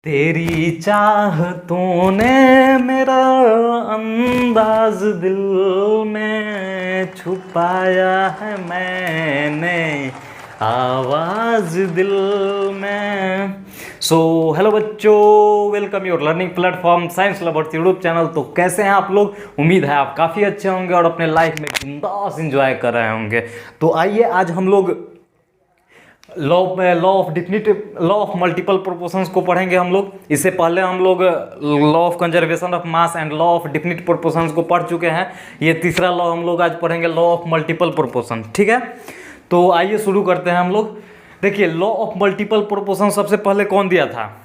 तेरी चाहतों ने मेरा अंदाज दिल में छुपाया है मैंने आवाज़ दिल में। सो हेलो बच्चों, welcome your learning platform science lovers YouTube channel. तो कैसे हैं आप लोग? उम्मीद है आप काफ़ी अच्छे होंगे और अपने लाइफ में बिंदास एंजॉय कर रहे होंगे। तो आइए आज हम लोग लॉ ऑफ मल्टीपल प्रोपोर्शंस को पढ़ेंगे हम लोग। इससे पहले हम लोग law of conservation of mass and law of definite proportions को पढ़ चुके हैं। ये तीसरा लॉ हम लोग आज पढ़ेंगे, लॉ ऑफ मल्टीपल प्रोपोर्शन। ठीक है, तो आइए शुरू करते हैं हम लोग। देखिए, लॉ ऑफ मल्टीपल प्रोपोर्शन सबसे पहले कौन दिया था?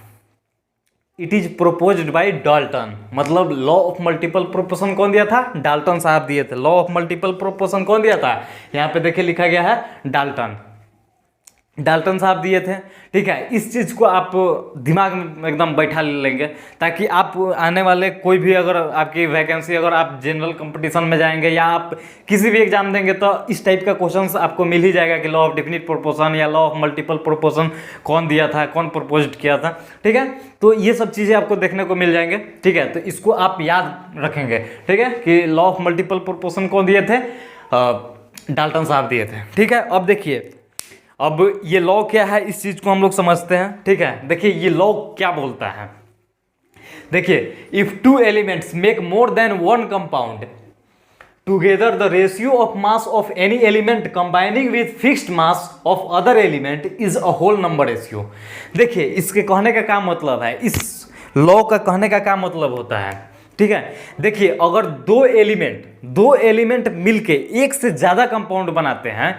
It is proposed by Dalton. मतलब लॉ ऑफ मल्टीपल प्रोपोर्शन कौन दिया था? डाल्टन साहब दिए थे। लॉ ऑफ मल्टीपल प्रोपोर्शन कौन दिया था? यहाँ पे देखिए लिखा गया है डाल्टन साहब दिए थे। ठीक है, इस चीज़ को आप दिमाग में एकदम बैठा लेंगे ताकि आप आने वाले कोई भी अगर आपकी वैकेंसी, अगर आप जनरल कंपटीशन में जाएंगे या आप किसी भी एग्जाम देंगे तो इस टाइप का क्वेश्चंस आपको मिल ही जाएगा कि लॉ ऑफ डिफिनिट प्रोपोर्शन या लॉ ऑफ मल्टीपल प्रोपोर्शन कौन दिया था, कौन प्रपोज्ड किया था। ठीक है, तो ये सब चीज़ें आपको देखने को मिल जाएंगे। ठीक है, तो इसको आप याद रखेंगे। ठीक है, कि लॉ ऑफ मल्टीपल प्रोपोर्शन कौन दिए थे? डाल्टन साहब दिए थे। ठीक है, अब देखिए, अब ये लॉ क्या है इस चीज को हम लोग समझते हैं। ठीक है, देखिए ये लॉ क्या बोलता है। देखिए, if two elements make more than one compound together the ratio of mass of any element combining with fixed mass of other element is a whole number ratio. देखिए, इसके कहने का क्या मतलब है, इस लॉ का कहने का क्या मतलब होता है। ठीक है, देखिए, अगर दो एलिमेंट मिलके एक से ज्यादा कंपाउंड बनाते हैं,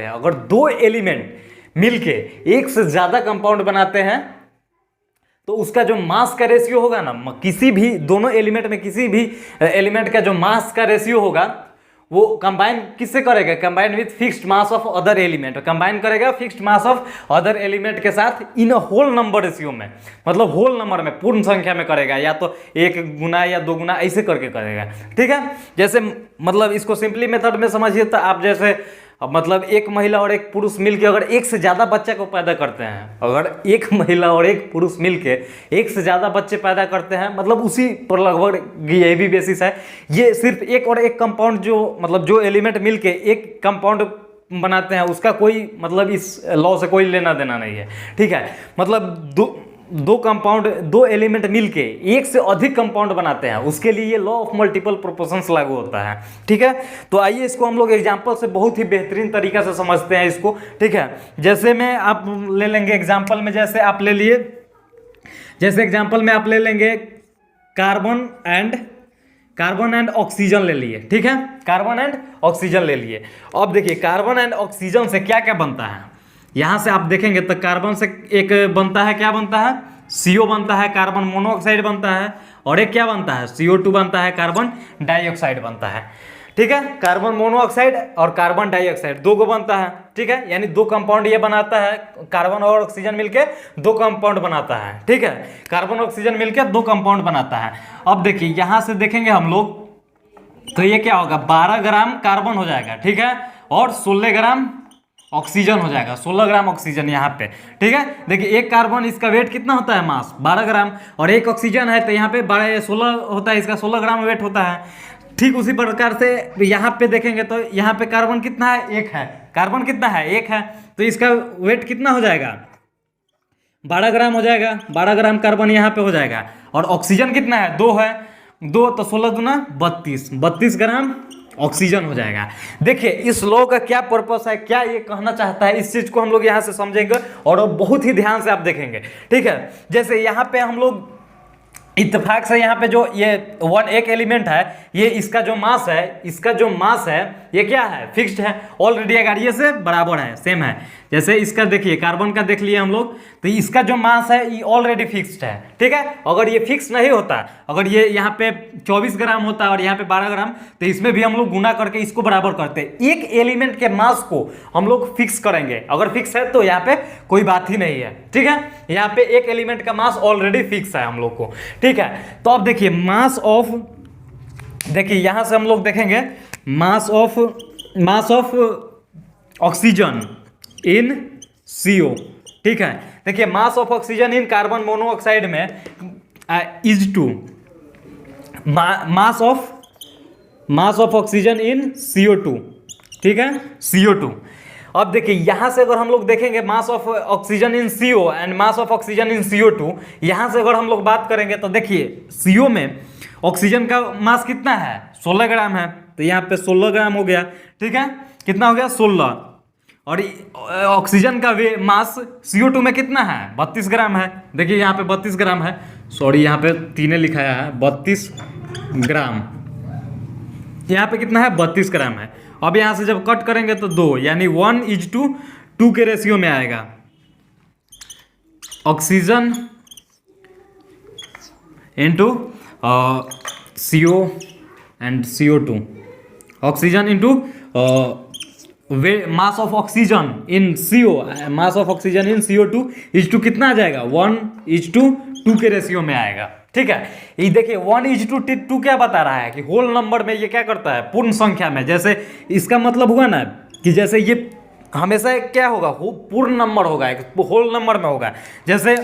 अगर दो एलिमेंट मिलके एक से ज्यादा कंपाउंड बनाते हैं तो उसका जो मास का रेशियो होगा ना, किसी भी दोनों एलिमेंट में किसी भी एलिमेंट का जो मास का रेशियो होगा वो कंबाइन किससे करेगा? Combine with fixed mass of other element. Combine करेगा fixed mass of other element के साथ in a whole number ratio में, मतलब होल नंबर में, पूर्ण संख्या में करेगा, या तो 1 गुना या 2 गुना ऐसे करके करेगा। ठीक है, जैसे मतलब इसको सिंपली मेथड में समझिए तो आप जैसे मतलब एक महिला और एक पुरुष मिलके अगर एक से ज़्यादा बच्चे को पैदा करते हैं, अगर एक महिला और एक पुरुष मिलके एक से ज़्यादा बच्चे पैदा करते हैं, मतलब उसी पर लगभग ये भी बेसिस है। ये सिर्फ एक और एक कंपाउंड जो मतलब जो एलिमेंट मिलके एक कंपाउंड बनाते हैं उसका कोई मतलब इस लॉ से कोई लेना देना नहीं है। ठीक है, मतलब दो एलिमेंट मिलके एक से अधिक कंपाउंड बनाते हैं, उसके लिए ये लॉ ऑफ मल्टीपल प्रोपोर्शंस लागू होता है। ठीक है, तो आइए इसको हम लोग एग्जांपल से बहुत ही बेहतरीन तरीका से समझते हैं इसको। ठीक है, जैसे में आप ले लेंगे एग्जांपल में, जैसे एग्जांपल में आप ले लेंगे कार्बन एंड ऑक्सीजन ले लिए। ठीक है, कार्बन एंड ऑक्सीजन ले लिए। अब देखिए, कार्बन एंड ऑक्सीजन से क्या क्या बनता है, यहां से आप देखेंगे तो कार्बन से एक बनता है, क्या बनता है? CO बनता है, कार्बन मोनोऑक्साइड बनता है, और एक क्या बनता है? CO2 बनता है, कार्बन डाइऑक्साइड बनता है। ठीक है, कार्बन मोनोऑक्साइड और कार्बन डाइऑक्साइड दो को बनता है। ठीक है, यानी दो कंपाउंड ये बनाता है, कार्बन और ऑक्सीजन मिलके दो कंपाउंड बनाता है। ठीक है, कार्बन ऑक्सीजन मिलके दो कंपाउंड बनाता है। अब देखिए, यहां से देखेंगे हम लोग तो ये क्या होगा? 12 ग्राम कार्बन हो जाएगा। ठीक है, और 16 ग्राम ऑक्सीजन हो जाएगा, 16 ग्राम ऑक्सीजन यहाँ पे। ठीक है, देखिए, एक कार्बन इसका वेट कितना होता है? मास 12 ग्राम, और एक ऑक्सीजन है तो यहाँ पे 16 होता है, इसका 16 ग्राम वेट होता है। ठीक उसी प्रकार से यहाँ पे देखेंगे तो यहाँ पे कार्बन कितना है? 1 है। कार्बन कितना है? 1 है, तो इसका वेट कितना हो जाएगा? 12 ग्राम हो जाएगा। 12 ग्राम कार्बन यहाँ पे हो जाएगा, और ऑक्सीजन कितना है? 2 है। 2 तो 16 दूना 32 ग्राम ऑक्सीजन हो जाएगा। देखिए, इस लॉ का क्या पर्पस है, क्या ये कहना चाहता है, इस चीज को हम लोग यहाँ से समझेंगे और बहुत ही ध्यान से आप देखेंगे। ठीक है, जैसे यहाँ पे हम लोग इत्तेफाक से यहाँ पे जो ये एक एलिमेंट है, ये इसका जो मास है ये क्या है? फिक्स्ड है ऑलरेडी, अगर ये से बराबर है, सेम है। जैसे इसका देखिए, कार्बन का देख लिए हम लोग, तो इसका जो मास है ये ऑलरेडी फिक्स्ड है। ठीक है, अगर ये फिक्स नहीं होता, अगर ये यहाँ पे 24 ग्राम होता और यहाँ पे 12 ग्राम, तो इसमें भी हम लोग गुना करके इसको बराबर करते। एक एलिमेंट के मास को हम लोग फिक्स करेंगे, अगर फिक्स है तो यहाँ पे कोई बात ही नहीं है। ठीक है, यहाँ पे एक एलिमेंट का मास ऑलरेडी फिक्स है हम लोग को। ठीक है, तो अब देखिए, देखिए यहां से हम लोग देखेंगे mass of oxygen in CO। ठीक है। देखिए mass of oxygen in carbon monoxide में is to mass of oxygen in CO2, ठीक है, CO2। अब देखिए यहाँ से अगर हम लोग देखेंगे mass of oxygen in CO and mass of oxygen in CO2, यहाँ से अगर हम लोग बात करेंगे तो देखिए CO में ऑक्सीजन का मास कितना है 16 ग्राम है, तो यहाँ पे 16 ग्राम हो गया, ठीक है, कितना हो गया 16। और ऑक्सीजन का वे मास CO2 में कितना है 32 ग्राम है, देखिए यहाँ पे 32 ग्राम है, सॉरी यहाँ पे 3 लिखाया है 32 ग्राम, यहाँ पे कितना है 32 ग्राम है। अब यहाँ से जब कट करेंगे तो 2 यानी 1:2 के रेशियो में आएगा। Oxygen into CO and CO2, oxygen into mass of oxygen in CO, mass of oxygen in CO2 is to कितना आ जाएगा 1:2 के रेशियो में आएगा, ठीक है। ये देखिए 1:2 क्या बता रहा है कि होल नंबर में ये क्या करता है पूर्ण संख्या में, जैसे इसका मतलब हुआ ना कि जैसे ये हमेशा क्या होगा पूर्ण नंबर होगा, होल नंबर में होगा। जैसे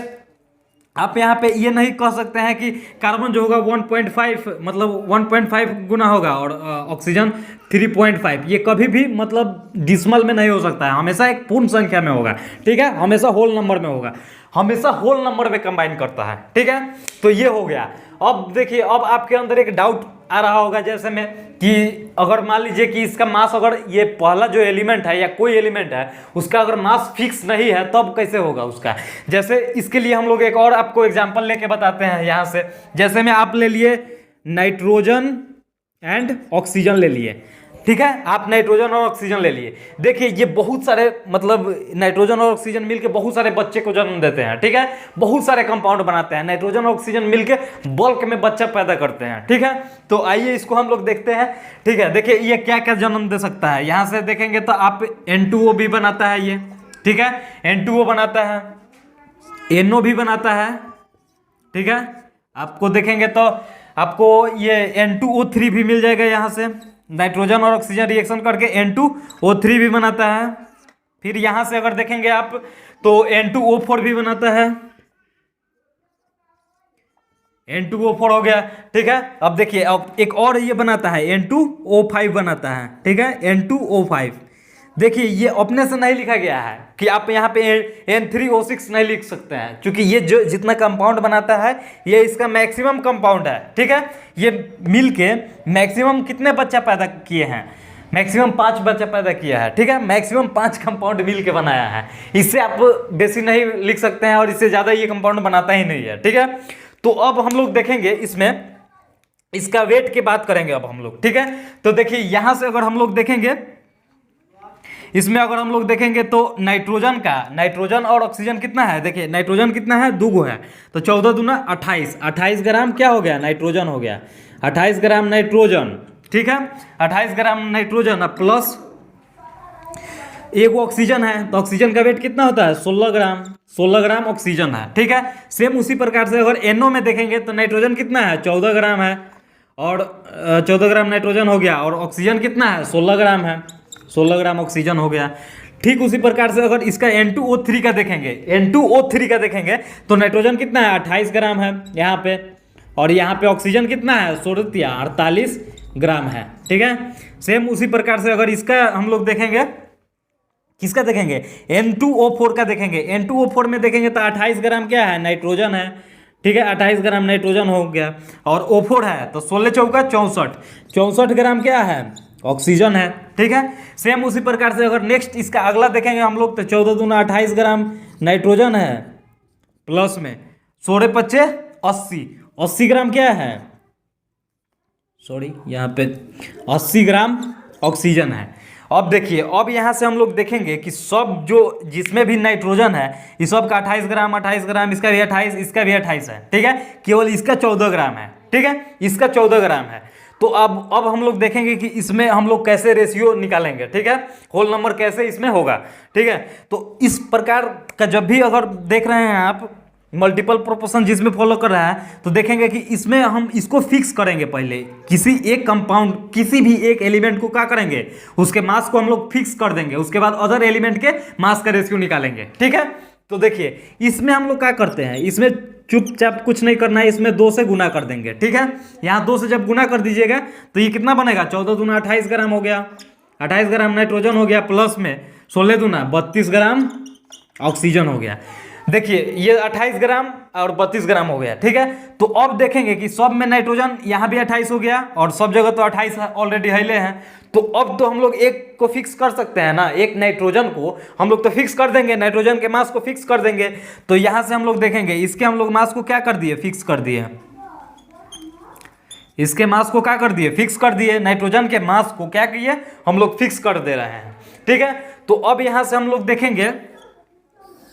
आप यहाँ पे ये नहीं कह सकते हैं कि कार्बन जो होगा 1.5 मतलब 1.5 गुना होगा और ऑक्सीजन 3.5, ये कभी भी मतलब डिसिमल में नहीं हो सकता है, हमेशा एक पूर्ण संख्या में होगा, ठीक है, हमेशा होल नंबर में होगा, हमेशा होल नंबर में कंबाइन करता है, ठीक है। तो ये हो गया। अब देखिए अब आपके अंदर एक डाउट आ रहा होगा जैसे में कि अगर मान लीजिए कि इसका मास अगर ये पहला जो एलिमेंट है या कोई एलिमेंट है उसका अगर मास फिक्स नहीं है तब कैसे होगा उसका। जैसे इसके लिए हम लोग एक और आपको एग्जांपल लेके बताते हैं यहाँ से। जैसे में आप ले लिए नाइट्रोजन एंड ऑक्सीजन ले लिए, ठीक है, आप नाइट्रोजन और ऑक्सीजन ले लिए। देखिए ये बहुत सारे मतलब नाइट्रोजन और ऑक्सीजन मिलके बहुत सारे बच्चे को जन्म देते हैं, ठीक है, बहुत सारे कंपाउंड बनाते हैं, नाइट्रोजन और ऑक्सीजन मिलके बल्क में बच्चा पैदा करते हैं, ठीक है। तो आइए इसको हम लोग देखते हैं, ठीक है। देखिए ये क्या क्या जन्म दे सकता है, यहाँ से देखेंगे तो आप N2O भी बनाता है ये, ठीक है, N2O बनाता है, NO भी बनाता है, ठीक है। आपको देखेंगे तो आपको ये N2O3 भी मिल जाएगा, यहाँ से नाइट्रोजन और ऑक्सीजन रिएक्शन करके N2O3 भी बनाता है। फिर यहाँ से अगर देखेंगे आप तो N2O4 भी बनाता है, N2O4 हो गया, ठीक है। अब देखिए अब एक और ये बनाता है N2O5 बनाता है, ठीक है, N2O5। देखिए ये अपने से नहीं लिखा गया है कि आप यहाँ पे N3O6 नहीं लिख सकते हैं, क्योंकि ये जो जितना कंपाउंड बनाता है ये इसका मैक्सिमम कंपाउंड है, ठीक है। ये मिलके मैक्सिमम कितने बच्चा पैदा किए हैं, मैक्सिमम 5 बच्चा पैदा किया है, ठीक है, मैक्सिमम 5 कंपाउंड मिल के बनाया है। इससे आप बेसी नहीं लिख सकते हैं और इससे ज़्यादा ये कंपाउंड बनाता ही नहीं है, ठीक है। तो अब हम लोग देखेंगे इसमें इसका वेट की बात करेंगे अब हम लोग, ठीक है। तो देखिए यहाँ से अगर हम लोग देखेंगे इसमें अगर हम लोग देखेंगे तो नाइट्रोजन और ऑक्सीजन कितना है, देखिए नाइट्रोजन कितना है 2 गो है, तो 14 दूना 28 ग्राम क्या हो गया नाइट्रोजन हो गया, 28 ग्राम नाइट्रोजन, ठीक है, 28 ग्राम नाइट्रोजन प्लस 1 ऑक्सीजन है, तो ऑक्सीजन का वेट कितना होता है 16 ग्राम ऑक्सीजन है, ठीक है। सेम उसी प्रकार से अगर NO में देखेंगे तो नाइट्रोजन कितना है 14 ग्राम है और 14 ग्राम नाइट्रोजन हो गया, और ऑक्सीजन कितना है 16 ग्राम है, 16 ग्राम ऑक्सीजन हो गया। ठीक उसी प्रकार से अगर इसका N2O3 का देखेंगे तो नाइट्रोजन कितना है 28 ग्राम है यहाँ पे, और यहाँ पे ऑक्सीजन कितना है 48 ग्राम है, ठीक है। सेम उसी प्रकार से अगर इसका हम लोग देखेंगे, किसका देखेंगे N2O4 का देखेंगे, N2O4 में देखेंगे तो 28 ग्राम क्या है नाइट्रोजन है, ठीक है, 28 ग्राम नाइट्रोजन हो गया, और O4 है तो 16 चौका 64 ग्राम क्या है ऑक्सीजन है, ठीक है। सेम उसी प्रकार से अगर नेक्स्ट इसका अगला देखेंगे हम लोग तो 14 दूना 28 ग्राम नाइट्रोजन है, प्लस में 16 पच्चे 80 ग्राम क्या है, सॉरी यहाँ पे 80 ग्राम ऑक्सीजन है। अब देखिए अब यहाँ से हम लोग देखेंगे कि सब जो जिसमें भी नाइट्रोजन है इस सब का 28 ग्राम, इसका भी 28, इसका भी 28 है, ठीक है, केवल इसका 14 ग्राम है, ठीक है, इसका 14 ग्राम है। तो अब हम लोग देखेंगे कि इसमें हम लोग कैसे रेशियो निकालेंगे, ठीक है, होल नंबर कैसे इसमें होगा, ठीक है। तो इस प्रकार का जब भी अगर देख रहे हैं आप मल्टीपल प्रोपोर्शन जिसमें फॉलो कर रहा है तो देखेंगे कि इसमें हम इसको फिक्स करेंगे, पहले किसी एक कंपाउंड किसी भी एक एलिमेंट को क्या करेंगे उसके मास को हम लोग फिक्स कर देंगे, उसके बाद अदर एलिमेंट के मास का रेशियो निकालेंगे, ठीक है। तो देखिए इसमें हम लोग क्या करते हैं, इसमें चुपचाप कुछ नहीं करना है, इसमें 2 से गुना कर देंगे, ठीक है। यहाँ 2 से जब गुना कर दीजिएगा तो ये कितना बनेगा, 14 दूना 28 ग्राम हो गया, 28 ग्राम नाइट्रोजन हो गया, प्लस में 16 दूना 32 ग्राम ऑक्सीजन हो गया। देखिए ये 28 ग्राम और 32 ग्राम हो गया, ठीक है। तो अब देखेंगे कि सब में नाइट्रोजन यहाँ भी 28 हो गया और सब जगह तो 28 ऑलरेडी हिले हैं, तो अब तो हम लोग एक को फिक्स कर सकते हैं ना, एक नाइट्रोजन को हम लोग तो फिक्स कर देंगे, नाइट्रोजन के मास को फिक्स कर देंगे। तो यहाँ से हम लोग देखेंगे इसके हम लोग मास को क्या कर दिए, फिक्स कर दिए, इसके मास को क्या कर दिए, फिक्स कर दिए, नाइट्रोजन के मास को क्या किए हम लोग फिक्स कर दे रहे हैं, ठीक है। तो अब यहाँ से हम लोग देखेंगे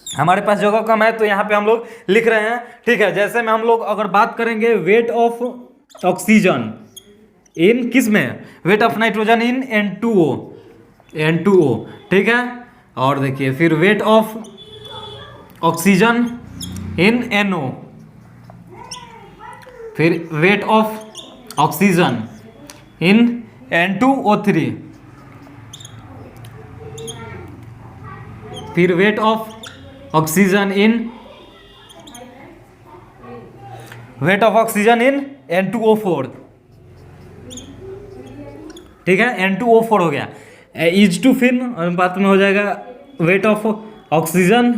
हमारे पास जगह कम है तो यहाँ पे हम लोग लिख रहे हैं, ठीक है। जैसे में हम लोग अगर बात करेंगे वेट ऑफ ऑक्सीजन इन किस में, weight of nitrogen in N2O, ठीक है। और देखिए फिर weight of oxygen in NO, फिर weight of oxygen in N2O3, फिर weight of oxygen in N2O4, ठीक है, N2O4 हो गया। इज टू फिर अनुपात में हो जाएगा weight of oxygen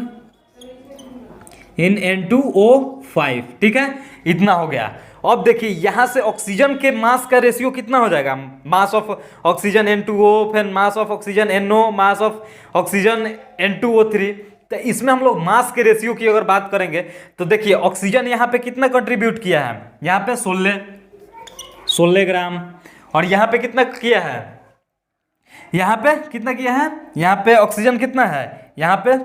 in N2O5, ठीक है, इतना हो गया। अब देखिए यहाँ से ऑक्सीजन के मास का रेशियो कितना हो जाएगा, मास ऑफ ऑक्सीजन N2O, फिर मास of oxygen NO, mass of oxygen N2O3। तो इसमें हम लोग मास के रेशियो की अगर बात करेंगे तो देखिए ऑक्सीजन यहाँ पे कितना कंट्रीब्यूट किया है, यहाँ पे 16 ग्राम, और यहाँ पे कितना किया है, यहाँ पे कितना किया है, यहाँ पे ऑक्सीजन कितना है, यहाँ पे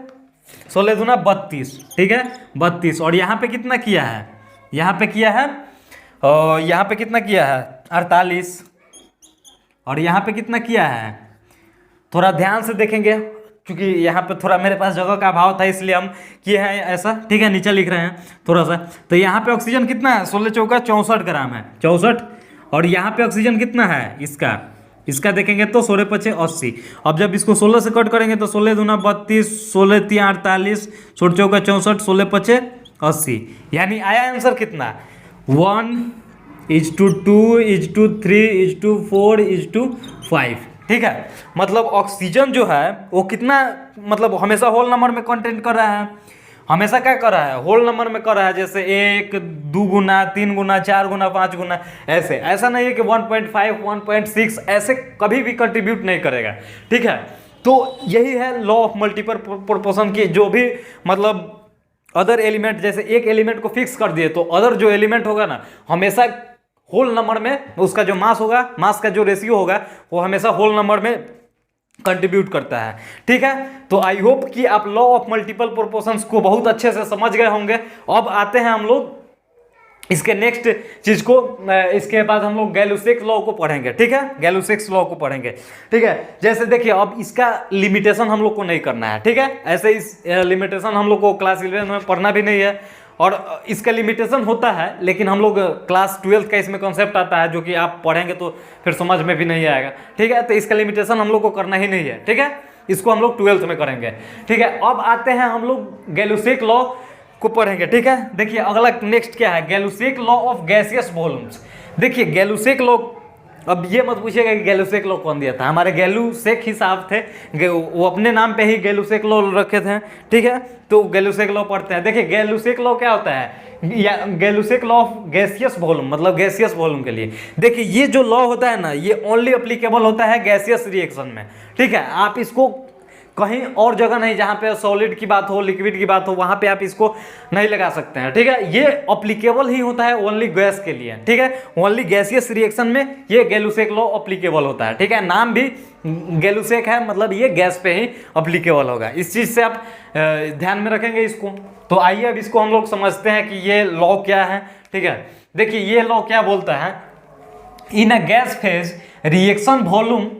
16 दूना 32, ठीक है 32, और यहाँ पे कितना किया है, यहाँ पे किया है, और यहाँ पे कितना किया है 48, और यहाँ पे कितना किया है, थोड़ा ध्यान से देखेंगे क्योंकि यहाँ पे थोड़ा मेरे पास जगह का अभाव था इसलिए हम किए हैं ऐसा, ठीक है, नीचे लिख रहे हैं थोड़ा सा। तो यहाँ पे ऑक्सीजन कितना है, 16 चौका 64 ग्राम है, 64, और यहाँ पे ऑक्सीजन कितना है इसका देखेंगे तो 16 पचे 80। अब जब इसको 16 से कट करेंगे तो 16 दूना 32, 16 तिया 48, 16 चौका 64, 16 पचे 80, यानी आया आंसर कितना 1:2:3:4:5, ठीक है। मतलब ऑक्सीजन जो है वो कितना, मतलब हमेशा होल नंबर में कंटेंट कर रहा है, हमेशा क्या कर रहा है, होल नंबर में कर रहा है, जैसे 1, 2 गुना, 3 गुना, 4 गुना, 5 गुना, ऐसा नहीं है कि 1.5, 1.6 ऐसे कभी भी कंट्रीब्यूट नहीं करेगा, ठीक है। तो यही है लॉ ऑफ मल्टीपल प्रोपोर्शन की, जो भी मतलब अदर एलिमेंट, जैसे एक एलिमेंट को फिक्स कर दिए तो अदर जो एलिमेंट होगा ना हमेशा होल नंबर में उसका जो मास होगा, मास का जो रेशियो होगा वो हमेशा होल नंबर में कंट्रीब्यूट करता है, ठीक है। तो आई होप कि आप लॉ ऑफ मल्टीपल प्रोपोर्शंस को बहुत अच्छे से समझ गए होंगे। अब आते हैं हम लोग इसके नेक्स्ट चीज को, इसके बाद हम लोग गैलुसेक लॉ को पढ़ेंगे, ठीक है, गैलुसेक लॉ को पढ़ेंगे, ठीक है। जैसे देखिए अब इसका लिमिटेशन हम लोग को नहीं करना है, ठीक है, ऐसे इस लिमिटेशन हम लोग को क्लास 11 में पढ़ना भी नहीं है, और इसका लिमिटेशन होता है लेकिन हम लोग क्लास 12 का इसमें कॉन्सेप्ट आता है जो कि आप पढ़ेंगे तो फिर समझ में भी नहीं आएगा, ठीक है। तो इसका लिमिटेशन हम लोग को करना ही नहीं है, ठीक है, इसको हम लोग 12th में करेंगे, ठीक है। अब आते हैं हम लोग गैलुसेक लॉ को पढ़ेंगे, ठीक है। देखिए अगला नेक्स्ट क्या है, Gay-Lussac law of gaseous volumes. देखिए गैलुसेक लॉ, अब ये मत पूछिएगा कि गैलुसेक लॉ कौन दिया था, हमारे गैलुसेक ही साहब थे, वो अपने नाम पे ही गैलुसेक लॉ रखे थे, ठीक है। तो गैलुसेक लॉ पढ़ते हैं। देखिए गैलुसेक लॉ क्या होता है, या Gay-Lussac law of gaseous volume, मतलब गैसियस वॉल्यूम के लिए। देखिए ये जो लॉ होता है ना ये ओनली अप्लीकेबल होता है गैसियस रिएक्शन में, ठीक है। आप इसको कहीं और जगह नहीं, जहाँ पे सॉलिड की बात हो, लिक्विड की बात हो, वहाँ पे आप इसको नहीं लगा सकते हैं, ठीक है। ये अप्लीकेबल ही होता है ओनली गैस के लिए, ठीक है, ओनली गैसियस रिएक्शन में ये गैलुसेक लॉ अप्लीकेबल होता है, ठीक है। नाम भी गैलुसेक है, मतलब ये गैस पे ही अप्लीकेबल होगा, इस चीज़ से आप ध्यान में रखेंगे इसको। तो आइए अब इसको हम लोग समझते हैं कि ये लॉ क्या है, ठीक है। देखिए ये लॉ क्या बोलता है, in a gas phase reaction volume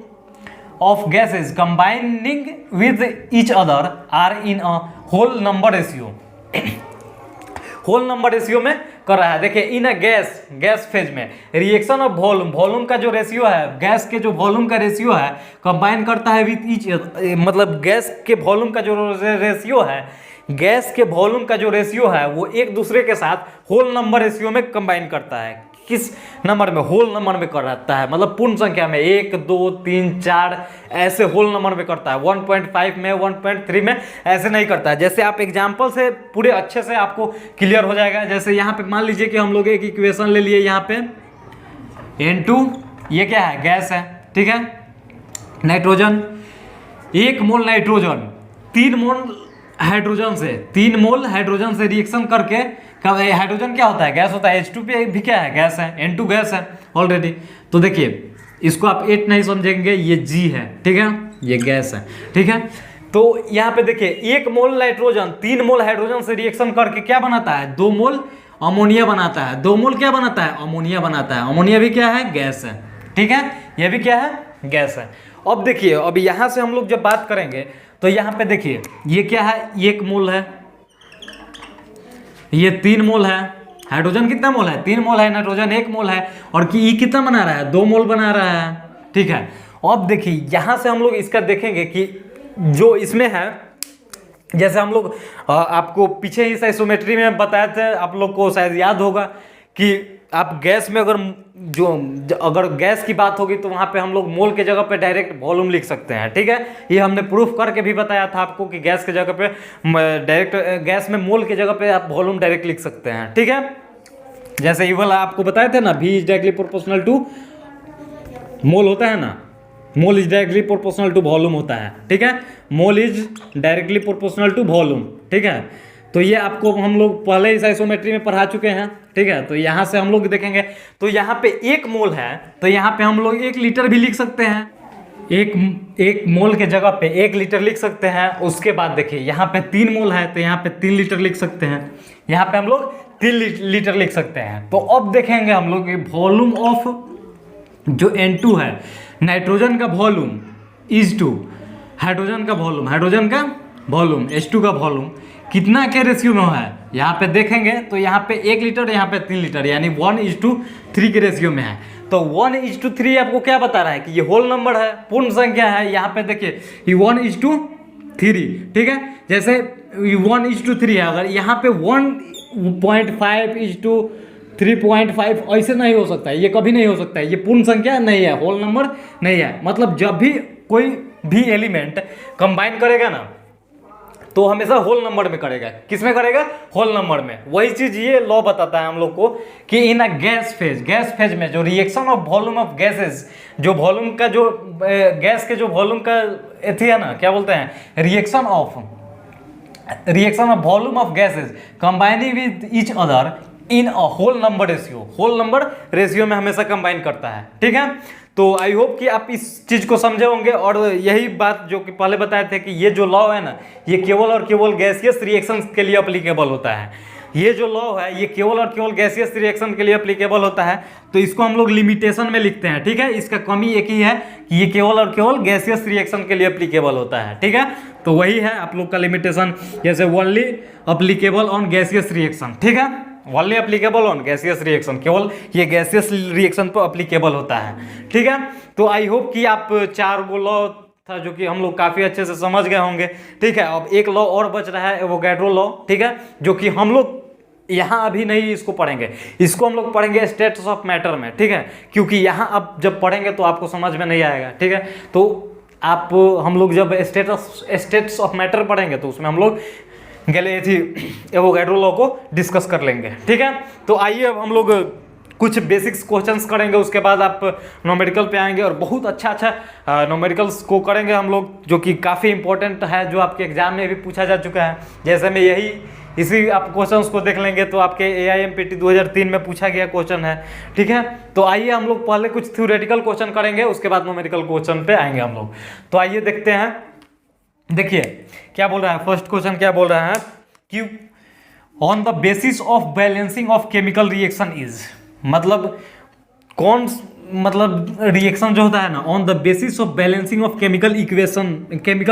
of gases combining with each other are in a whole number ratio whole number ratio में कर रहा है। देखिए इन अ गैस फेज में रिएक्शन ऑफ वॉल्यूम का जो रेशियो है, गैस के जो वॉल्यूम का रेशियो है कंबाइन करता है विथ ईच, मतलब गैस के वॉल्यूम का जो रेशियो है गैस के वॉल्यूम का जो रेशियो है वो एक दूसरे के साथ होल नंबर रेशियो में कंबाइन करता है। किस नंबर में? होल नंबर में करता है, मतलब पूर्ण संख्या में 1 2 3 4 ऐसे होल नंबर में करता है। 1.5 में, 1.3 में ऐसे नहीं करता है। जैसे आप एग्जांपल से पूरे अच्छे से आपको क्लियर हो जाएगा। जैसे यहाँ पे मान लीजिए कि हम लोग एक इक्वेशन ले लिए, यहाँ पे N2 ये क्या है? गैस है, ठीक है। नाइट्रोजन, 1 मोल नाइट्रोजन 3 मोल हाइड्रोजन से, 3 मोल हाइड्रोजन से रिएक्शन करके, हाइड्रोजन क्या होता है? गैस होता है। H2 पे भी क्या है? गैस है। N2 गैस है ऑलरेडी। तो देखिए इसको आप 8 नहीं समझेंगे, ये G है, ठीक है, ये गैस है, ठीक है। तो यहाँ पे देखिए 1 मोल नाइट्रोजन 3 मोल हाइड्रोजन से रिएक्शन करके क्या बनाता है? 2 मोल अमोनिया बनाता है। 2 मोल क्या बनाता है? अमोनिया बनाता है। अमोनिया भी क्या है? गैस है, ठीक है। यह भी क्या है? गैस है। अब देखिए, अब यहाँ से हम लोग जब बात करेंगे तो यहाँ पे देखिए ये क्या है? 1 मोल है, ये 3 मोल है। हाइड्रोजन कितना मोल है? 3 मोल है। नाइट्रोजन 1 मोल है। और कि ये कितना बना रहा है? 2 मोल बना रहा है, ठीक है। अब देखिए यहाँ से हम लोग इसका देखेंगे कि जो इसमें है, जैसे हम लोग आपको पीछे ही आइसोमेट्री में बताए थे, आप लोग को शायद याद होगा कि आप गैस में अगर गैस की बात होगी तो वहाँ पे हम लोग मोल के जगह पे डायरेक्ट वॉल्यूम लिख सकते हैं, ठीक है। ये हमने प्रूफ करके भी बताया था आपको कि गैस के जगह पे डायरेक्ट, गैस में मोल के जगह पे आप वॉल्यूम डायरेक्ट लिख सकते हैं, ठीक है। जैसे ये वाला आपको बताए थे ना, V is directly proportional to mole होता है ना, mole is directly proportional to volume होता है, ठीक है। Mole is directly proportional to volume, ठीक है। तो ये आपको हम लोग पहले इस आइसोमेट्री में पढ़ा चुके हैं, ठीक है। तो यहाँ से हम लोग देखेंगे तो यहाँ पे 1 मोल है, तो यहाँ पे हम लोग 1 लीटर भी लिख सकते हैं। एक मोल के जगह पे 1 लीटर लिख सकते हैं। उसके बाद देखिए यहाँ पे 3 मोल है, तो यहाँ पे 3 लीटर लिख सकते हैं। यहाँ पे हम लोग 3 लीटर लिख सकते हैं। तो अब देखेंगे हम लोग वॉल्यूम ऑफ जो N2 है, नाइट्रोजन का वॉल्यूम इज टू हाइड्रोजन का वॉल्यूम H2 का वॉल्यूम कितना के रेशियो में है। यहाँ पे देखेंगे तो यहाँ पे 1 लीटर, यहाँ पे 3 लीटर, यानी 1:3 के रेशियो में है। तो 1:3 आपको क्या बता रहा है कि ये होल नंबर है, पूर्ण संख्या है। यहाँ पे देखिए ये 1:3, ठीक है। जैसे 1:3 है, अगर यहाँ पे 1.5:3.5 ऐसे नहीं हो सकता है, ये कभी नहीं हो सकता है। ये पूर्ण संख्या नहीं है, होल नंबर नहीं है। मतलब जब भी कोई भी एलिमेंट कंबाइन करेगा ना तो हमेशा होल नंबर में करेगा। किस में करेगा? होल नंबर में। वही चीज ये लॉ बताता है हम लोग को कि इन अ गैस फेज में जो reaction of volume of gases, जो वॉल्यूम का जो गैस के जो वॉल्यूम का एथी है ना, क्या बोलते हैं, reaction of volume of gases combining with each other in a whole number ratio में हमेशा कंबाइन करता है, ठीक है। तो आई होप कि आप इस चीज को समझे होंगे। और यही बात जो कि पहले बताए थे कि ये जो लॉ है ना, ये केवल और केवल गैसियस रिएक्शन के लिए अप्लीकेबल होता है। ये जो लॉ है ये केवल और केवल गैसियस रिएक्शन के लिए अप्लीकेबल होता है। तो इसको हम लोग लिमिटेशन में लिखते हैं, ठीक है। इसका कमी एक ही है कि ये केवल और केवल गैसियस रिएक्शन के लिए अप्लीकेबल होता है, ठीक है। तो वही है आप लोग का लिमिटेशन, जैसे only applicable on gaseous reaction, ठीक है। Only applicable on gaseous reaction, केवल ये गैसियस रिएक्शन पर अप्लीकेबल होता है, ठीक है। तो आई होप कि आप 4 गो लॉ था जो कि हम लोग काफ़ी अच्छे से समझ गए होंगे, ठीक है। अब एक लॉ और बच रहा है, एवोगैड्रो लॉ, ठीक है, जो कि हम लोग यहाँ अभी नहीं इसको पढ़ेंगे, इसको हम लोग पढ़ेंगे स्टेट्स ऑफ मैटर में, ठीक है। क्योंकि यहाँ अब जब पढ़ेंगे तो आपको समझ में नहीं आएगा, ठीक है। तो हम लोग जब स्टेट्स ऑफ मैटर पढ़ेंगे तो उसमें हम लोग एवोगैड्रो लॉ को डिस्कस कर लेंगे, ठीक है। तो आइए अब हम लोग कुछ बेसिक्स क्वेश्चंस करेंगे, उसके बाद आप न्यूमेरिकल पे आएंगे और बहुत अच्छा न्यूमेरिकल्स को करेंगे हम लोग, जो कि काफ़ी इंपॉर्टेंट है, जो आपके एग्जाम में भी पूछा जा चुका है। जैसे में इसी आप क्वेश्चंस को देख लेंगे तो आपके AIMPT 2003 में पूछा गया क्वेश्चन है, ठीक है। तो आइए हम लोग पहले कुछ थ्योरेटिकल क्वेश्चन करेंगे, उसके बाद न्यूमेरिकल क्वेश्चन पे आएंगे हम लोग। तो आइए देखते हैं। देखिए क्या बोल रहा है, फर्स्ट क्वेश्चन क्या बोल रहा है कि on the basis of balancing of chemical reaction is, मतलब रिएक्शन जो होता है ना, on the basis of balancing of chemical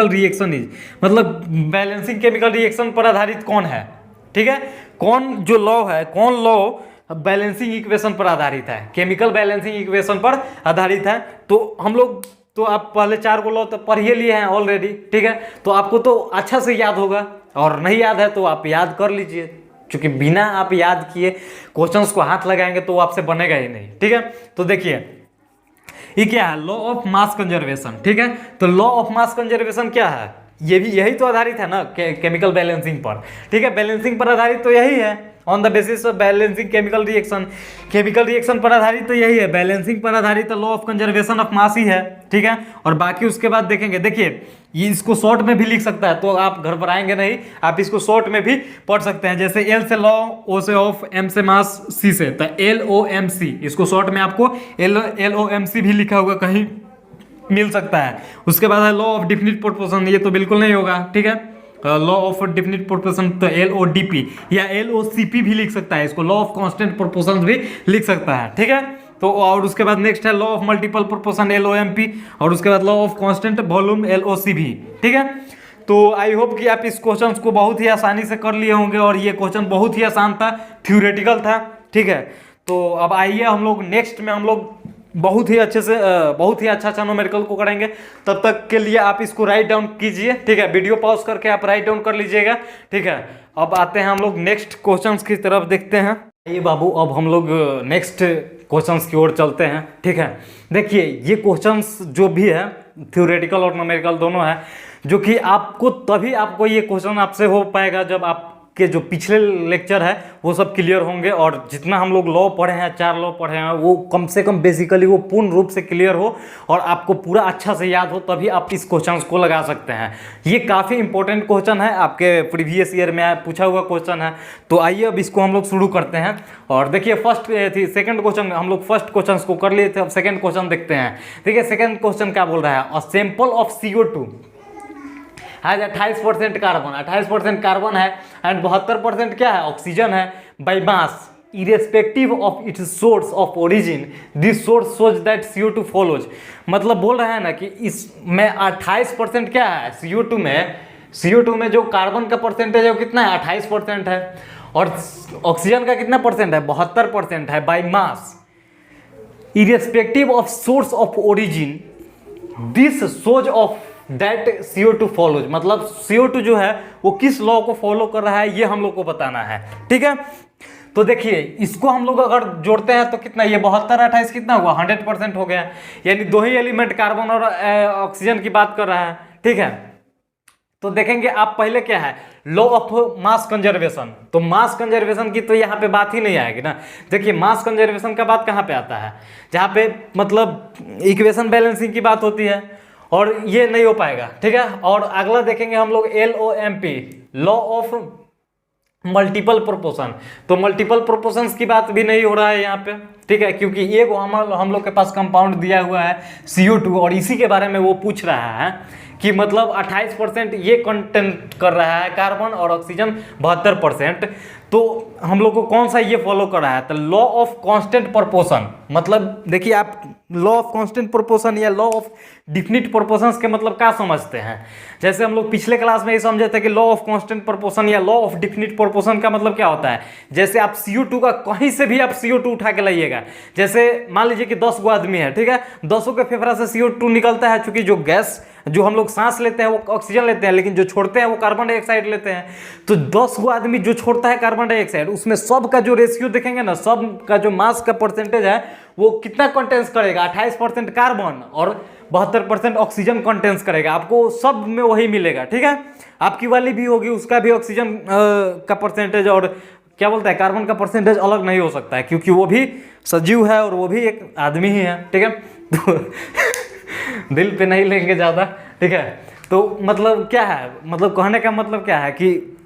reaction is, मतलब बैलेंसिंग केमिकल रिएक्शन पर आधारित कौन है, ठीक है। कौन जो लॉ है, कौन लॉ बैलेंसिंग इक्वेशन पर आधारित है, केमिकल बैलेंसिंग इक्वेशन पर आधारित है। तो हम लोग, तो आप पहले 4 गो लॉ तो पढ़ ही लिए हैं ऑलरेडी, ठीक है। तो आपको तो अच्छा से याद होगा, और नहीं याद है तो आप याद कर लीजिए, क्योंकि बिना आप याद किए क्वेश्चंस को हाथ लगाएंगे तो वो आपसे बनेगा ही नहीं। ठीक है, तो देखिए ये क्या है, लॉ ऑफ मास कंजर्वेशन। ठीक है, तो लॉ ऑफ मास कंजर्वेशन क्या है, ये भी यही तो आधारित है ना केमिकल बैलेंसिंग पर। ठीक है, बैलेंसिंग पर आधारित तो यही है, on the basis of balancing chemical reaction. Chemical reaction पर आधारित तो यही है, बैलेंसिंग पर आधारित तो law of conservation of mass ही है। ठीक है, और बाकी उसके बाद देखेंगे, देखिए ये इसको शॉर्ट में भी लिख सकता है, तो आप घर पर आएंगे नहीं, आप इसको शॉर्ट में भी पढ़ सकते हैं। जैसे एल से लॉ, ओ से ऑफ, एम से मास, सी से, तो LOMC, इसको शॉर्ट में आपको LOMC भी लिखा होगा कहीं मिल सकता है। उसके बाद है लॉ ऑफ डिफिनिट प्रोपोर्शन, ये तो बिल्कुल नहीं होगा। ठीक है, लॉ ऑफ डिफिनिट प्रोपोर्शन तो LODP या LOCP भी लिख सकता है, इसको लॉ ऑफ कांस्टेंट प्रोपोर्शन भी लिख सकता है। ठीक है, तो और उसके बाद नेक्स्ट है law of multiple proportion LOMP, और उसके बाद law of constant volume LOCV। ठीक है, तो आई होप कि आप इस क्वेश्चन को बहुत ही आसानी से कर लिए होंगे, और ये क्वेश्चन बहुत ही आसान था, थ्योरेटिकल था। ठीक है, तो अब आइए हम लोग नेक्स्ट में हम लोग बहुत ही अच्छे से बहुत ही अच्छा न्यूमेरिकल को करेंगे। तब तक के लिए आप इसको राइट डाउन कीजिए। ठीक है, वीडियो पॉज करके आप राइट डाउन कर लीजिएगा। ठीक है, अब आते हैं हम लोग नेक्स्ट क्वेश्चंस की तरफ, देखते हैं। ये बाबू अब हम लोग नेक्स्ट क्वेश्चंस की ओर चलते हैं। ठीक है, देखिए ये क्वेश्चंस जो भी है थ्योरेटिकल और न्यूमेरिकल दोनों है, जो कि आपको तभी आपको ये क्वेश्चन आपसे हो पाएगा जब आपके जो पिछले लेक्चर है वो सब क्लियर होंगे, और जितना हम लोग लॉ पढ़े हैं, 4 लॉ पढ़े हैं, वो कम से कम बेसिकली वो पूर्ण रूप से क्लियर हो और आपको पूरा अच्छा से याद हो, तभी आप इस क्वेश्चन को लगा सकते हैं। ये काफ़ी इंपॉर्टेंट क्वेश्चन है, आपके प्रीवियस ईयर में पूछा हुआ क्वेश्चन है। तो आइए अब इसको हम लोग शुरू करते हैं। और देखिए सेकंड क्वेश्चन हम लोग फर्स्ट क्वेश्चन को कर लिए थे, अब सेकंड क्वेश्चन देखते हैं। देखिए सेकंड क्वेश्चन क्या बोल रहा है, अ सैंपल ऑफ CO2 है 28% कार्बन, 28% कार्बन है एंड 72% क्या है, ऑक्सीजन है, by mass irrespective of its source of origin this source shows that CO2 follows. मतलब बोल रहा है ना कि इसमें 28% क्या है, CO2 में जो कार्बन का परसेंटेज है वो कितना है, 28% है, और ऑक्सीजन का कितना परसेंट है, 72% है, by mass irrespective of source of origin this shows of that CO2 follows. मतलब CO2 जो है वो किस लॉ को फॉलो कर रहा है, ये हम लोग को बताना है। ठीक है, तो देखिए इसको हम लोग अगर जोड़ते हैं तो कितना, ये 72 28 कितना हुआ, 100% हो गया, यानी दो ही एलिमेंट कार्बन और ऑक्सीजन की बात कर रहा है। ठीक है, तो देखेंगे आप पहले क्या है, लॉ ऑफ मास कंजर्वेशन। तो मास कंजर्वेशन की तो यहाँ पे बात ही नहीं आएगी ना। देखिए मास कंजर्वेशन का बात कहाँ पे आता है, जहाँ पे मतलब इक्वेशन बैलेंसिंग की बात होती है, और ये नहीं हो पाएगा। ठीक है, और अगला देखेंगे हम लोग LOMP, law of multiple proportion. तो मल्टीपल प्रोपोर्शंस की बात भी नहीं हो रहा है यहाँ पे। ठीक है, क्योंकि ये हम लोग के पास कंपाउंड दिया हुआ है CO2, और इसी के बारे में वो पूछ रहा है कि मतलब 28% ये कंटेंट कर रहा है कार्बन और ऑक्सीजन 72%। तो हम लोग को कौन सा ये फॉलो कर रहा है, तो लॉ ऑफ कांस्टेंट प्रोपोर्शन। मतलब देखिए आप लॉ ऑफ कांस्टेंट प्रोपोर्शन या लॉ ऑफ डिफिनिट प्रोपोर्शंस के मतलब क्या समझते हैं। जैसे हम लोग पिछले क्लास में ये समझे थे कि लॉ ऑफ कांस्टेंट प्रोपोर्शन या लॉ ऑफ डिफिनिट प्रोपोर्शन का मतलब क्या होता है। जैसे आप CO2 का कहीं से भी आप CO2 उठा के लाइएगा, जैसे मान लीजिए कि 10 गो आदमी है, ठीक है, 10 के फेफड़ा से CO2 निकलता है, चूंकि जो गैस जो हम लोग सांस लेते हैं वो ऑक्सीजन लेते हैं, लेकिन जो छोड़ते हैं वो कार्बन डाइऑक्साइड लेते हैं। तो 10 गो आदमी जो छोड़ता है कार्बन डाइऑक्साइड, उसमें सब का जो रेशियो देखेंगे ना, सब का जो मास का परसेंटेज है वो कितना कंटेंस करेगा, 28% कार्बन और 72% ऑक्सीजन कंटेंस करेगा। आपको सब में वही मिलेगा। ठीक है, आपकी वाली भी होगी, उसका भी ऑक्सीजन का परसेंटेज और क्या बोलता है कार्बन का परसेंटेज अलग नहीं हो सकता है, क्योंकि वो भी सजीव है और वो भी एक आदमी ही है। ठीक है, तो दिल पे नहीं लेंगे ज़्यादा। ठीक है, तो मतलब क्या है, मतलब कहने का मतलब क्या है कि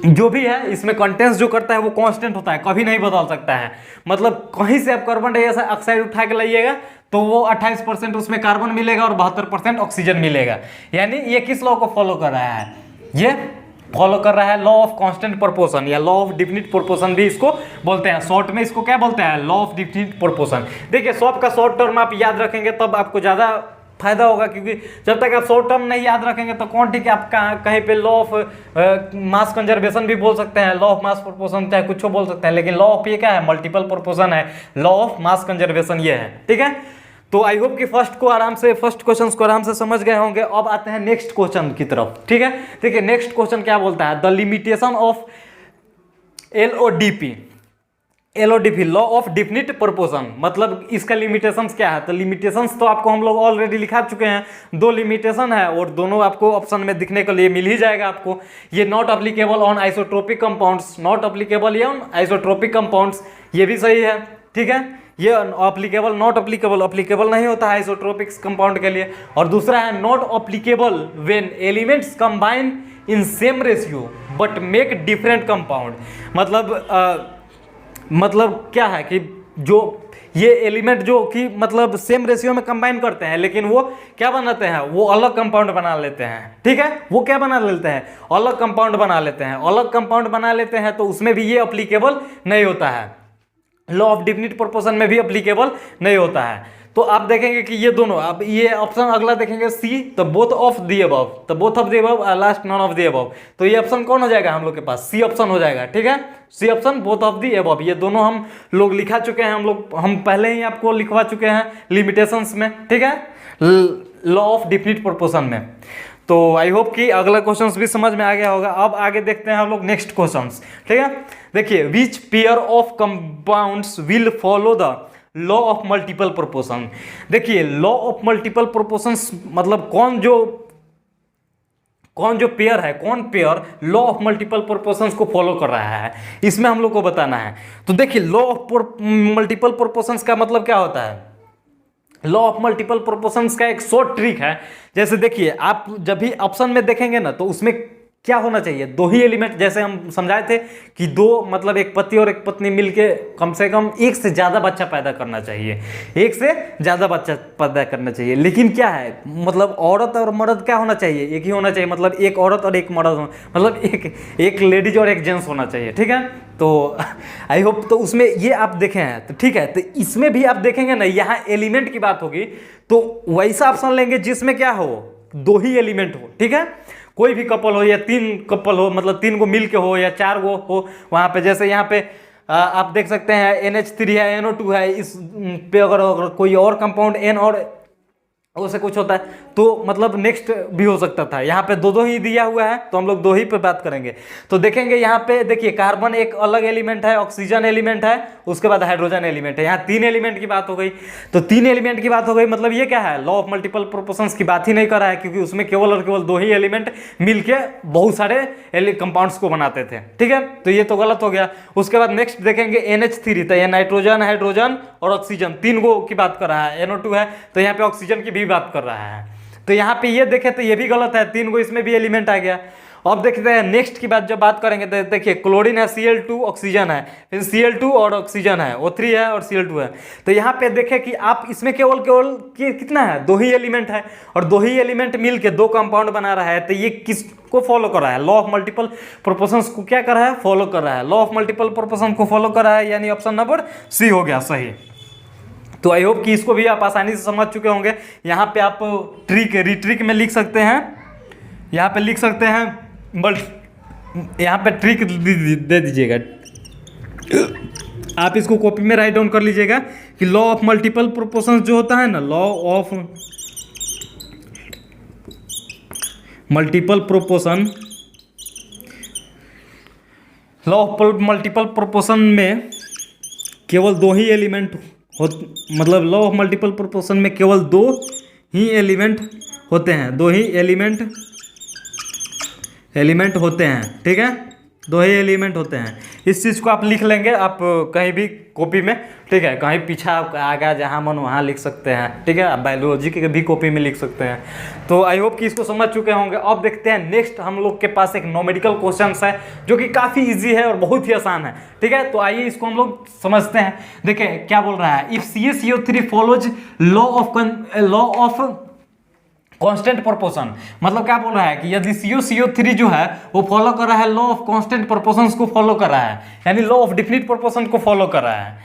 जो भी है इसमें कंटेंस जो करता है वो कांस्टेंट होता है, कभी नहीं बदल सकता है। मतलब कहीं से आप कार्बन डाइऑक्साइड उठा के लाइएगा तो वो 28% उसमें कार्बन मिलेगा और 72% ऑक्सीजन मिलेगा। यानी ये किस लॉ को फॉलो कर रहा है, ये फॉलो कर रहा है लॉ ऑफ कांस्टेंट प्रोपोर्शन या लॉ ऑफ डिफिनिट प्रोपोर्शन भी इसको बोलते हैं। शॉर्ट में इसको क्या बोलते हैं, लॉ ऑफ डिफिनिट प्रोपोर्शन। देखिए सबका शॉर्ट टर्म आप याद रखेंगे तब आपको ज़्यादा फायदा होगा, क्योंकि जब तक आप शॉर्ट टर्म नहीं याद रखेंगे तो कौन ठीक है, आप कहीं पे लॉ ऑफ मास कंजर्वेशन भी बोल सकते हैं, लॉ ऑफ मास प्रोपोर्शन चाहे कुछ बोल सकते हैं, लेकिन लॉ ऑफ ये क्या है, मल्टीपल प्रोपोर्शन है, लॉ ऑफ मास कंजर्वेशन ये है। ठीक है, तो आई होप कि फर्स्ट क्वेश्चन को आराम से समझ गए होंगे। अब आते हैं नेक्स्ट क्वेश्चन की तरफ, ठीक है। देखिए नेक्स्ट क्वेश्चन क्या बोलता है, the limitation of LODP law of definite proportion, मतलब इसका लिमिटेशंस क्या है। तो लिमिटेशंस तो आपको हम लोग ऑलरेडी लिखा चुके हैं, 2 लिमिटेशन है और दोनों आपको ऑप्शन में दिखने के लिए मिल ही जाएगा आपको। ये not applicable on isotropic compounds, not applicable on isotropic compounds, ये भी सही है, ठीक है। ये अप्लीकेबल नॉट अप्लीकेबल नहीं होता है आइसोट्रोपिक्स कंपाउंड के लिए। और दूसरा है not applicable when elements combine in same ratio but make different compound, मतलब क्या है कि जो ये एलिमेंट जो कि मतलब सेम रेशियो में कंबाइन करते हैं लेकिन वो क्या बनाते हैं, वो अलग कंपाउंड बना लेते हैं, ठीक है। वो क्या बना लेते हैं, अलग कंपाउंड बना लेते हैं। अलग कंपाउंड बना लेते हैं तो उसमें भी ये अप्लीकेबल नहीं होता है, लॉ ऑफ डिफिनिट प्रोपोर्शन में भी अप्लीकेबल नहीं होता है। तो आप देखेंगे कि ये दोनों, अब ये ऑप्शन अगला देखेंगे सी, तो बोथ ऑफ द अबव, तो both of the above, last none of the above, तो ये ऑप्शन कौन हो जाएगा हम लोग के पास, सी ऑप्शन हो जाएगा, ठीक है। C option both of the above, ये दोनों हम लोग लिखा चुके हैं, हम पहले ही आपको लिखवा चुके हैं लिमिटेशंस में, ठीक है, लॉ ऑफ डिफिनिट प्रोपोर्शन में। तो आई होप कि अगला क्वेश्चंस भी समझ में आ गया होगा। अब आगे देखते हैं हम लोग नेक्स्ट क्वेश्चंस, ठीक है। देखिए which pair of compounds will follow the law of multiple proportion. देखिए लॉ ऑफ मल्टीपल प्रोपोर्शंस मतलब कौन जो पेयर है, कौन pair law of multiple proportions को फॉलो कर रहा है, इसमें हम लोग को बताना है। तो देखिए लॉ ऑफ मल्टीपल प्रोपोर्शंस का मतलब क्या होता है, लॉ ऑफ मल्टीपल प्रोपोर्शंस का एक शॉर्ट ट्रिक है। जैसे देखिए आप जब भी ऑप्शन में देखेंगे ना तो उसमें क्या होना चाहिए, 2 ही एलिमेंट, जैसे हम समझाए थे कि 2 मतलब एक पति और एक पत्नी मिलके कम से कम 1 से ज़्यादा बच्चा पैदा करना चाहिए, 1 से ज़्यादा बच्चा पैदा करना चाहिए। लेकिन क्या है, मतलब औरत और मर्द क्या होना चाहिए, एक ही होना चाहिए, मतलब एक औरत और एक मर्द, मतलब एक लेडीज और एक जेंट्स होना चाहिए, ठीक है। तो आई होप तो उसमें ये आप देखे हैं, तो ठीक है। तो इसमें भी आप देखेंगे ना, यहाँ एलिमेंट की बात होगी तो वैसा ऑप्शन लेंगे जिसमें क्या हो, 2 ही एलिमेंट हो, ठीक है। कोई भी कपल हो या 3 कपल हो, मतलब 3 को मिल के हो या 4 गो हो वहाँ पे, जैसे यहाँ पे आप देख सकते हैं NH3 है, NO2 है, इस पे अगर कोई और कंपाउंड N और O से कुछ होता है तो मतलब नेक्स्ट भी हो सकता था। यहाँ पे 2 ही दिया हुआ है तो हम लोग 2 ही पे बात करेंगे। तो देखेंगे यहाँ पे, देखिए कार्बन एक अलग एलिमेंट है, ऑक्सीजन एलिमेंट है, उसके बाद हाइड्रोजन एलिमेंट है। यहाँ 3 एलिमेंट की बात हो गई। तो 3 एलिमेंट की बात हो गई, मतलब ये क्या है, लॉ ऑफ मल्टीपल प्रोपोर्शंस की बात ही नहीं कर रहा है, क्योंकि उसमें केवल और केवल 2 ही एलिमेंट मिलके बहुत सारे कंपाउंड्स को बनाते थे, ठीक है। तो ये तो गलत हो गया। उसके बाद नेक्स्ट देखेंगे NH3, तो ये नाइट्रोजन, हाइड्रोजन और ऑक्सीजन 3 गो की बात कर रहा है। NO2 है तो यहाँ पे ऑक्सीजन की भी बात कर रहा है। तो यहाँ पे ये देखें तो ये भी गलत है, 3 गो इसमें भी एलिमेंट आ गया। अब देखते हैं नेक्स्ट की बात जब बात करेंगे तो देखिए क्लोरीन है, Cl2 ऑक्सीजन है, फिर Cl2 और ऑक्सीजन है, O3 है और Cl2 है। तो यहाँ पे देखें कि आप इसमें केवल कितना है, 2 ही एलिमेंट है और 2 ही एलिमेंट मिल के 2 कंपाउंड बना रहा है। तो ये किसको फॉलो कर रहा है, लॉ ऑफ मल्टीपल प्रोपोर्शंस को क्या कर रहा है, फॉलो कर रहा है, लॉ ऑफ मल्टीपल प्रोपोर्शन को फॉलो कर रहा है, यानी ऑप्शन नंबर सी हो गया सही। तो आई होप कि इसको भी आप आसानी से समझ चुके होंगे। यहाँ पे आप रिट्रिक में लिख सकते हैं, यहाँ पे लिख सकते हैं, यहाँ पे ट्रिक दे दीजिएगा, आप इसको कॉपी में राइट डाउन कर लीजिएगा कि लॉ ऑफ मल्टीपल प्रोपोर्शंस जो होता है ना, law of multiple proportion, law of multiple proportion में केवल 2 ही एलिमेंट मतलब लॉ ऑफ मल्टीपल प्रोपोर्शन में केवल 2 ही एलिमेंट होते हैं, 2 ही एलिमेंट होते हैं, ठीक है, 2 ही एलिमेंट होते हैं। इस चीज़ को आप लिख लेंगे आप कहीं भी कॉपी में, ठीक है, कहीं पीछे आगे जहाँ मन वहाँ लिख सकते हैं, ठीक है, आप बायोलॉजी के भी कॉपी में लिख सकते हैं। तो आई होप कि इसको समझ चुके होंगे। अब देखते हैं नेक्स्ट हम लोग के पास एक न्यूमेरिकल क्वेश्चन है जो कि काफ़ी ईजी है और बहुत ही आसान है, ठीक है। तो आइए इसको हम लोग समझते हैं। देखिए क्या बोल रहा है, if CaCO3 follows law of constant proportion, मतलब क्या बोल रहा है कि यदि CaCO3 जो है वो फॉलो कर रहा है लॉ ऑफ कांस्टेंट प्रोपोर्शंस को फॉलो कर रहा है, यानी लॉ ऑफ डिफिनिट प्रोपोर्शन को फॉलो कर रहा है,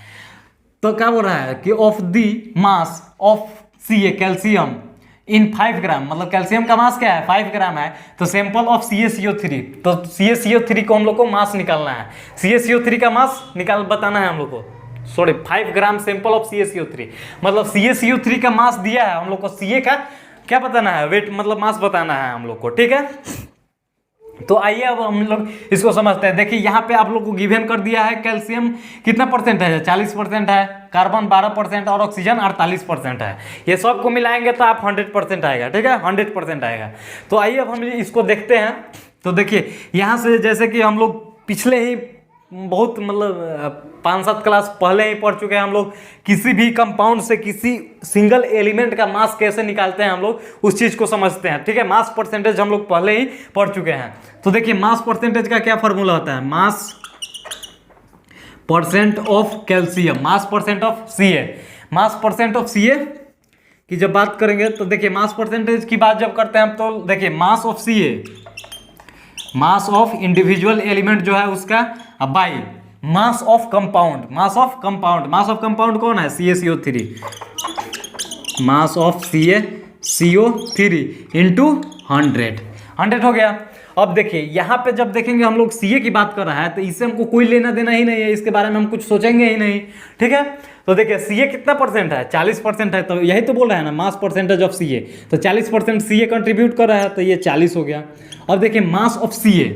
तो क्या बोल रहा है कि of the mass of Ca calcium इन 5 ग्राम, मतलब कैल्शियम का मास क्या है 5 ग्राम है, तो सैंपल ऑफ CaCO3, तो CaCO3 को हम लोग को मास निकालना है, CaCO3 का मास बताना है हम लोग को, sorry 5 gram sample of CaCO3, मतलब CaCO3 का मास दिया है हम लोग को, Ca का क्या बताना है, वेट मतलब मास बताना है हम लोग को, ठीक है। तो आइए अब हम लोग इसको समझते हैं। देखिए यहाँ पे आप लोग को गिवन कर दिया है कैल्शियम कितना परसेंट है, 40% है, कार्बन 12% और ऑक्सीजन 48% है। ये सब को मिलाएंगे तो आप 100% आएगा, ठीक है, 100% आएगा। तो आइए अब हम इसको देखते हैं। तो देखिए यहाँ से जैसे कि हम लोग पिछले ही बहुत मतलब 5-7 क्लास पहले ही पढ़ चुके हैं हम लोग, किसी भी कंपाउंड से किसी सिंगल एलिमेंट का मास कैसे निकालते हैं हम लोग उस चीज़ को समझते हैं, ठीक है। मास परसेंटेज हम लोग पहले ही पढ़ चुके हैं। तो देखिए मास परसेंटेज का क्या फॉर्मूला होता है, मास percent of calcium, mass percent of Ca, mass percent of Ca की जब बात करेंगे तो देखिए मास परसेंटेज की बात जब करते हैं तो देखिए mass of Ca, mass of individual element जो है उसका by mass of compound, mass of compound, mass of compound कौन है, CaCO3, mass of CaCO3 into 100 हो गया। अब देखिए यहाँ पे जब देखेंगे हम लोग Ca की बात कर रहा है तो इससे हमको कोई लेना देना ही नहीं है, इसके बारे में हम कुछ सोचेंगे ही नहीं, ठीक है। तो देखिए Ca कितना परसेंट है, 40% है, तो यही तो बोल रहा है ना मास परसेंटेज ऑफ Ca, तो 40% Ca कंट्रीब्यूट कर रहा है तो ये 40 हो गया। अब देखिए मास ऑफ Ca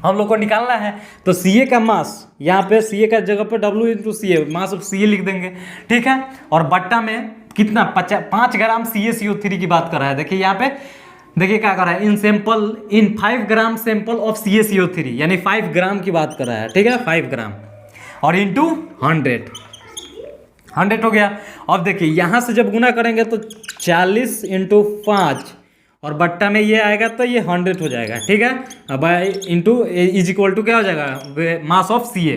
हम लोग को निकालना है, तो Ca का मास यहाँ पे Ca का जगह पे W into Ca, mass of Ca लिख देंगे, ठीक है। और बट्टा में कितना 5 ग्राम CaCO3 की बात कर रहा है। देखिए यहाँ पे देखिए क्या कर रहा है, इन 5 ग्राम सैंपल ऑफ CaCO3, यानी 5 ग्राम की बात कर रहा है, ठीक है, 5 ग्राम और इंटू 100 हो गया। अब देखिए यहाँ से जब गुना करेंगे तो 40 इंटू 5 और बट्टा में ये आएगा तो ये 100 हो जाएगा, ठीक है। अब इंटू इज इक्वल टू क्या हो जाएगा, मास ऑफ Ca,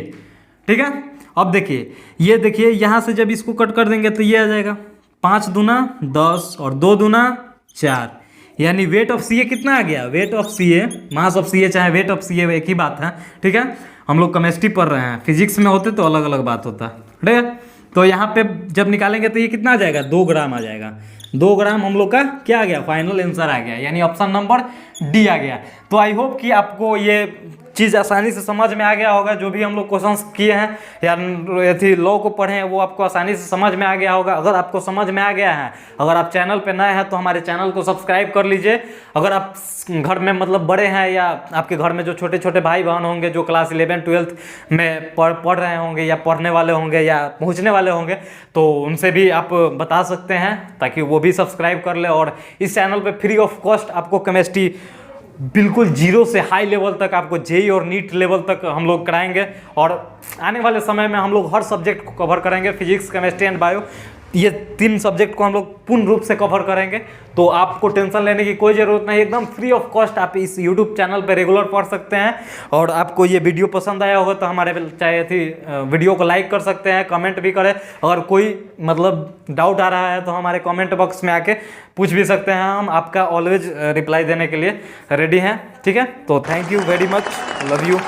ठीक है। अब देखिए ये देखिए यहाँ से जब इसको कट कर देंगे तो ये आ जाएगा 5 दूना 10 और 2 दूना 4, यानी वेट ऑफ Ca कितना आ गया, weight of Ca, mass of Ca चाहे वेट ऑफ Ca एक ही बात है, ठीक है। हम लोग केमिस्ट्री पढ़ रहे हैं, फिजिक्स में होते तो अलग अलग बात होता, ठीक है। तो यहाँ पे जब निकालेंगे तो ये कितना आ जाएगा, 2 ग्राम आ जाएगा। 2 ग्राम हम लोग का क्या आ गया, फाइनल आंसर आ गया, यानी ऑप्शन नंबर डी आ गया। तो आई होप कि आपको ये चीज़ आसानी से समझ में आ गया होगा, जो भी हम लोग क्वेश्चंस किए हैं या यदि लॉ को पढ़े हैं वो आपको आसानी से समझ में आ गया होगा। अगर आपको समझ में आ गया है, अगर आप चैनल पे नए हैं तो हमारे चैनल को सब्सक्राइब कर लीजिए। अगर आप घर में मतलब बड़े हैं या आपके घर में जो छोटे छोटे भाई बहन होंगे जो क्लास 11-12 में पढ़ रहे होंगे या पढ़ने वाले होंगे या पहुँचने वाले होंगे तो उनसे भी आप बता सकते हैं ताकि वो भी सब्सक्राइब कर ले। और इस चैनल पे फ्री ऑफ कॉस्ट आपको केमिस्ट्री बिल्कुल जीरो से हाई लेवल तक, आपको जेई और नीट लेवल तक हम लोग कराएंगे। और आने वाले समय में हम लोग हर सब्जेक्ट को कवर करेंगे, फिजिक्स, केमिस्ट्री एंड बायो, ये 3 सब्जेक्ट को हम लोग पूर्ण रूप से कवर करेंगे। तो आपको टेंशन लेने की कोई ज़रूरत नहीं, एकदम फ्री ऑफ कॉस्ट आप इस यूट्यूब चैनल पर रेगुलर पढ़ सकते हैं। और आपको ये वीडियो पसंद आया होगा तो हमारे चाहे थी वीडियो को लाइक कर सकते हैं, कमेंट भी करें। अगर कोई मतलब डाउट आ रहा है तो हमारे कमेंट बॉक्स में आके पूछ भी सकते हैं, हम आपका ऑलवेज रिप्लाई देने के लिए रेडी हैं, ठीक है। तो thank you very much, love you.